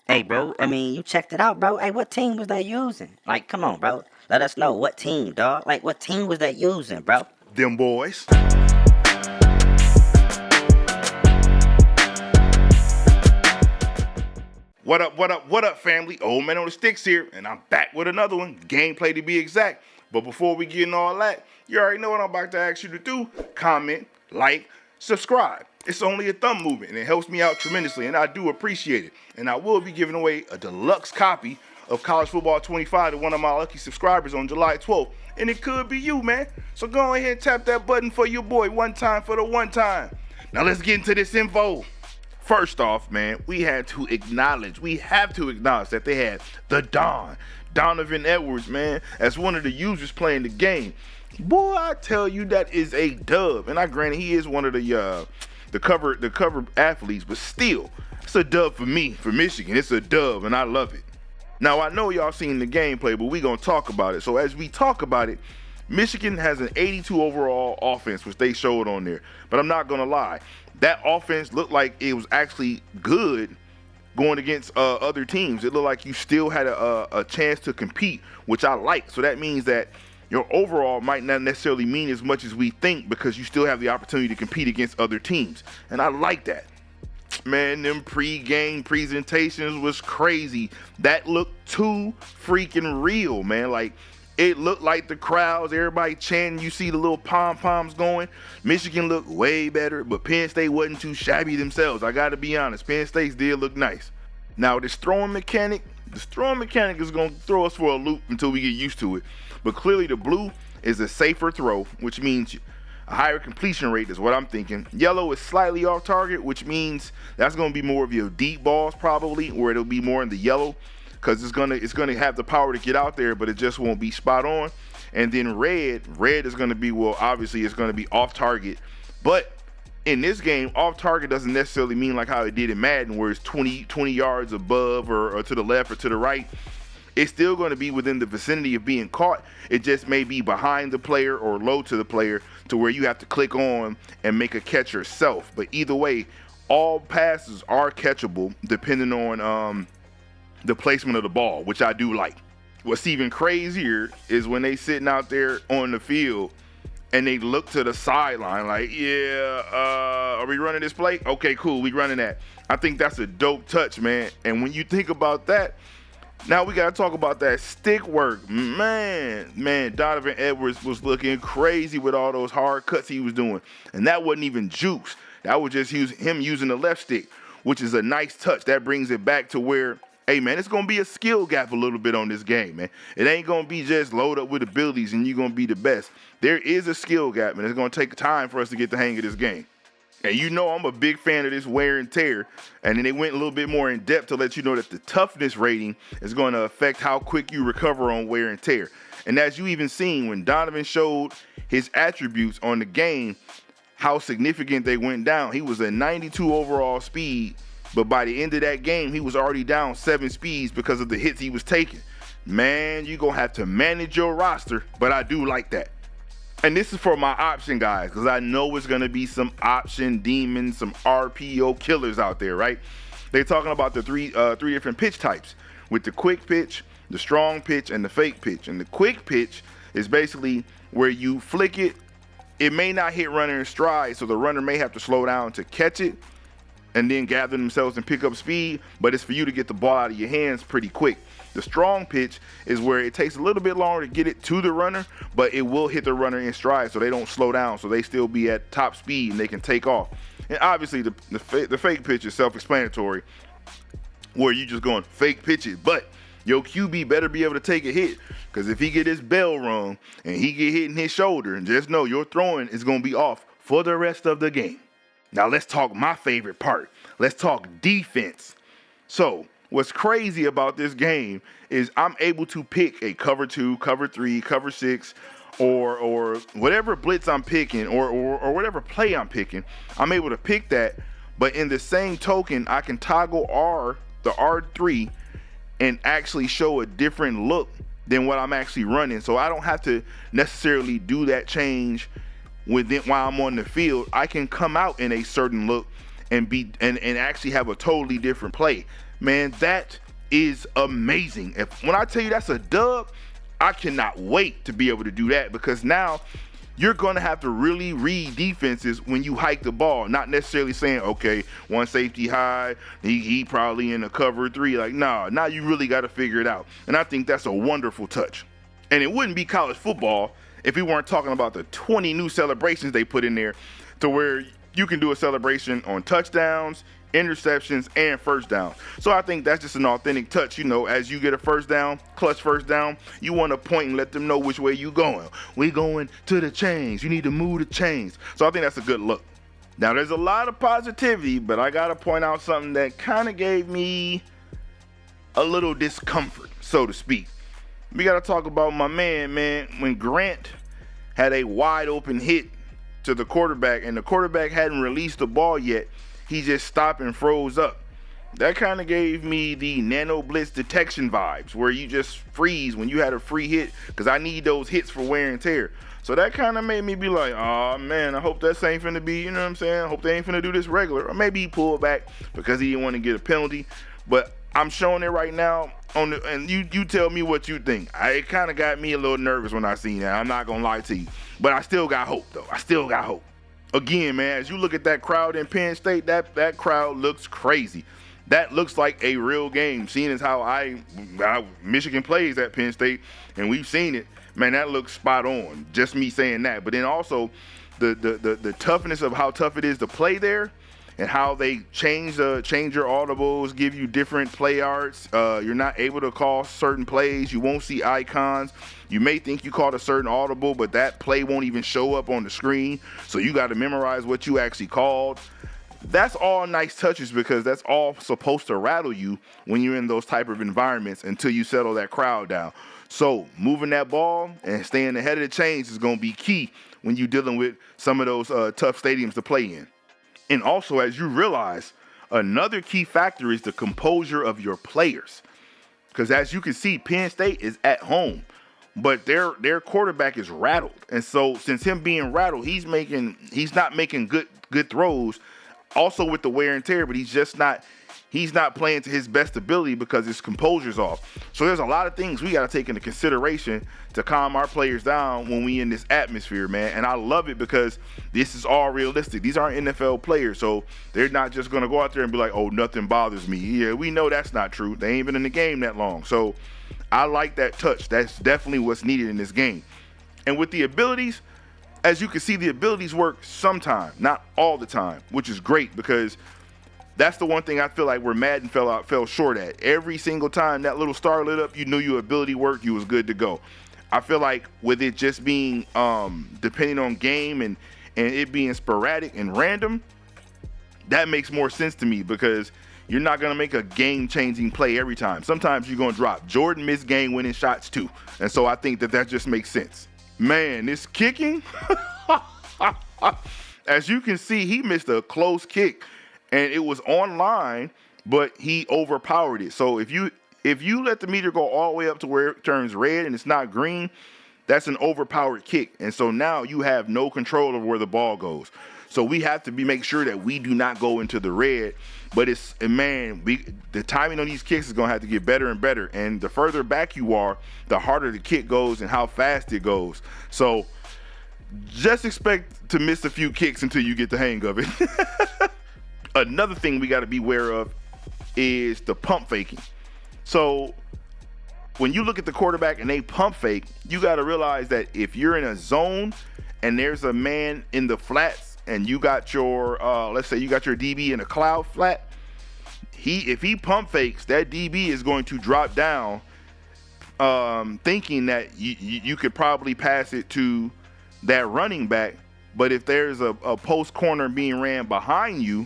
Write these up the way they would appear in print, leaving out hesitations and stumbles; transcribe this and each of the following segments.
Hey, bro, I mean, you checked it out, bro. Hey, what team was they using? Like, come on, bro. Let us know what team, dog. Like, what team was they using, bro? Them boys. What up, family? OldManOnDaStix here, and I'm back with another one. Gameplay to be exact. But before we get into all that, you already know what I'm about to ask you to do. Comment, like, subscribe. It's only a thumb movement, and it helps me out tremendously, and I do appreciate it. And I will be giving away a deluxe copy of College Football 25 to one of my lucky subscribers on July 12th. And it could be you, man. So go ahead and tap that button for your boy one time for the one time. Now let's get into this info. First off, man, we have to acknowledge that they had the Donovan Edwards, man, as one of the users playing the game. Boy, I tell you, that is a dub. And I granted he is one of the cover athletes, but still, it's a dub for me, for Michigan. It's a dub, and I love it. Now, I know y'all seen the gameplay, but we gonna talk about it. So as we talk about it, Michigan has an 82 overall offense, which they showed on there. But I'm not gonna lie, that offense looked like it was actually good going against other teams. It looked like you still had a chance to compete, which I like. So that means that your overall might not necessarily mean as much as we think, because you still have the opportunity to compete against other teams. And I like that. Man, them pre-game presentations was crazy. That looked too freaking real, man. Like, it looked like the crowds, everybody chanting. You see the little pom-poms going. Michigan looked way better, but Penn State wasn't too shabby themselves. I got to be honest. Penn State's did look nice. Now, this throwing mechanic is going to throw us for a loop until we get used to it. But clearly the blue is a safer throw, which means a higher completion rate is what I'm thinking. Yellow is slightly off target, which means that's going to be more of your deep balls probably, where it'll be more in the yellow, because it's gonna have the power to get out there, but it just won't be spot on. And then red is going to be, well, obviously it's going to be off target. But in this game, off target doesn't necessarily mean like how it did in Madden, where it's 20 yards above or to the left or to the right. It's still going to be within the vicinity of being caught. It just may be behind the player or low to the player, to where you have to click on and make a catch yourself. But either way, all passes are catchable depending on the placement of the ball, which I do like. What's even crazier is when they sitting out there on the field and they look to the sideline like, are we running this play? Okay, cool, we running that. I think that's a dope touch, man. And when you think about that, now we got to talk about that stick work. Man, Donovan Edwards was looking crazy with all those hard cuts he was doing. And that wasn't even juice. That was just him using the left stick, which is a nice touch. That brings it back to where, hey, man, it's going to be a skill gap a little bit on this game, man. It ain't going to be just load up with abilities and you're going to be the best. There is a skill gap, and it's going to take time for us to get the hang of this game. And you know I'm a big fan of this wear and tear. And then they went a little bit more in depth to let you know that the toughness rating is going to affect how quick you recover on wear and tear. And as you even seen, when Donovan showed his attributes on the game, how significant they went down. He was a 92 overall speed, but by the end of that game, he was already down 7 speeds because of the hits he was taking. Man, you're going to have to manage your roster, but I do like that. And this is for my option guys, because I know it's going to be some option demons, some RPO killers out there, right? They're talking about the three different pitch types, with the quick pitch, the strong pitch, and the fake pitch. And the quick pitch is basically where you flick it. It may not hit runner in stride, so the runner may have to slow down to catch it and then gather themselves and pick up speed, but it's for you to get the ball out of your hands pretty quick. The strong pitch is where it takes a little bit longer to get it to the runner, but it will hit the runner in stride, so they don't slow down, so they still be at top speed and they can take off. And obviously the fake pitch is self-explanatory, where you just going fake pitches, but your QB better be able to take a hit, because if he get his bell rung and he get hit in his shoulder, and just know your throwing is going to be off for the rest of the game. Now let's talk my favorite part. Let's talk defense. So what's crazy about this game is I'm able to pick a cover 2, cover 3, cover 6, or whatever blitz I'm picking, or whatever play I'm picking. I'm able to pick that, but in the same token, I can toggle the R3, and actually show a different look than what I'm actually running. So I don't have to necessarily do that change while I'm on the field. I can come out in a certain look and actually have a totally different play. man, that is amazing. When I tell you that's a dub, I cannot wait to be able to do that, because now you're going to have to really read defenses when you hike the ball, not necessarily saying, okay, one safety high, he probably in a cover 3. Like, nah, now you really got to figure it out. And I think that's a wonderful touch. And it wouldn't be college football if we weren't talking about the 20 new celebrations they put in there, to where you can do a celebration on touchdowns, interceptions, and first down. So I think that's just an authentic touch. You know, as you get a first down, clutch first down, you want to point and let them know which way you going. We going to the chains. You need to move the chains. So I think that's a good look. Now, there's a lot of positivity, but I got to point out something that kind of gave me a little discomfort, so to speak. We got to talk about my man, when Grant had a wide open hit to the quarterback and the quarterback hadn't released the ball yet, he just stopped and froze up. That kind of gave me the nano blitz detection vibes, where you just freeze when you had a free hit, because I need those hits for wear and tear. So that kind of made me be like, oh man, I hope that ain't finna be, you know what I'm saying? I hope they ain't finna do this regular. Or maybe he pulled back because he didn't want to get a penalty. But I'm showing it right now and you tell me what you think. It kind of got me a little nervous when I seen that. I'm not gonna lie to you, but I still got hope though. I still got hope. Again, man, as you look at that crowd in Penn State, that crowd looks crazy. That looks like a real game, seeing as how Michigan plays at Penn State, and we've seen it. Man, that looks spot on. Just me saying that. But then also the toughness of how tough it is to play there, and how they change your audibles, give you different play arts. You're not able to call certain plays. You won't see icons. You may think you called a certain audible, but that play won't even show up on the screen. So you got to memorize what you actually called. That's all nice touches, because that's all supposed to rattle you when you're in those type of environments until you settle that crowd down. So moving that ball and staying ahead of the chains is going to be key when you're dealing with some of those tough stadiums to play in. And also, as you realize, another key factor is the composure of your players. Because as you can see, Penn State is at home, but their quarterback is rattled. And so since him being rattled, he's not making good throws. Also with the wear and tear, but he's not playing to his best ability because his composure's off. So there's a lot of things we got to take into consideration to calm our players down when we in this atmosphere, man. And I love it because this is all realistic. These aren't NFL players, so they're not just going to go out there and be like, oh, nothing bothers me. Yeah, we know that's not true. They ain't been in the game that long. So I like that touch. That's definitely what's needed in this game. And with the abilities, as you can see, the abilities work sometime, not all the time, which is great, because that's the one thing I feel like where Madden fell short at. Every single time that little star lit up, you knew your ability worked, you was good to go. I feel like with it just being depending on game and it being sporadic and random, that makes more sense to me, because you're not going to make a game-changing play every time. Sometimes you're going to drop. Jordan missed game-winning shots too. And so I think that just makes sense. Man, this kicking, as you can see, he missed a close kick, and it was online, but he overpowered it. So if you let the meter go all the way up to where it turns red and it's not green, that's an overpowered kick. And so now you have no control of where the ball goes. So we have to make sure that we do not go into the red. But the timing on these kicks is going to have to get better and better. And the further back you are, the harder the kick goes and how fast it goes. So just expect to miss a few kicks until you get the hang of it. Another thing we got to be aware of is the pump faking. So when you look at the quarterback and they pump fake, you got to realize that if you're in a zone and there's a man in the flats, and you got your, let's say you got your DB in a cloud flat, if he pump fakes, that DB is going to drop down, thinking that you could probably pass it to that running back. But if there's a post corner being ran behind you,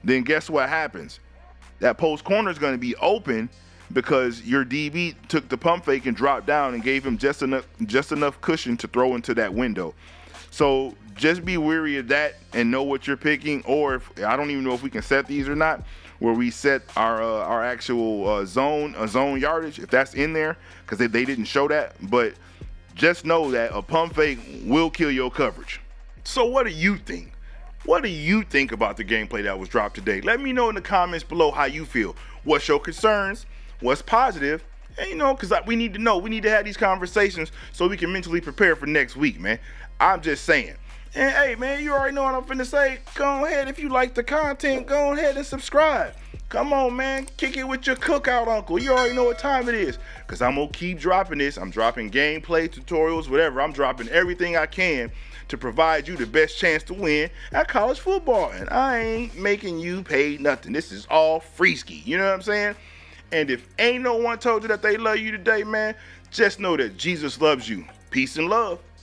then guess what happens? That post corner is going to be open because your DB took the pump fake and dropped down and gave him just enough cushion to throw into that window. So just be wary of that and know what you're picking. Or I don't even know if we can set these or not, where we set our actual zone yardage, if that's in there, because they didn't show that. But just know that a pump fake will kill your coverage. So what do you think? What do you think about the gameplay that was dropped today? Let me know in the comments below how you feel. what's your concerns, what's positive, and you know, because we need to know, we need to have these conversations so we can mentally prepare for next week, man. I'm just saying. And hey, man, you already know what I'm finna say. Go ahead, if you like the content, go ahead and subscribe. Come on, man, kick it with your cookout uncle. You already know what time it is, because I'm gonna keep dropping this. I'm dropping gameplay, tutorials, whatever. I'm dropping everything I can to provide you the best chance to win at college football. And I ain't making you pay nothing. This is all free ski. You know what I'm saying? And if ain't no one told you that they love you today, man, just know that Jesus loves you. Peace and love.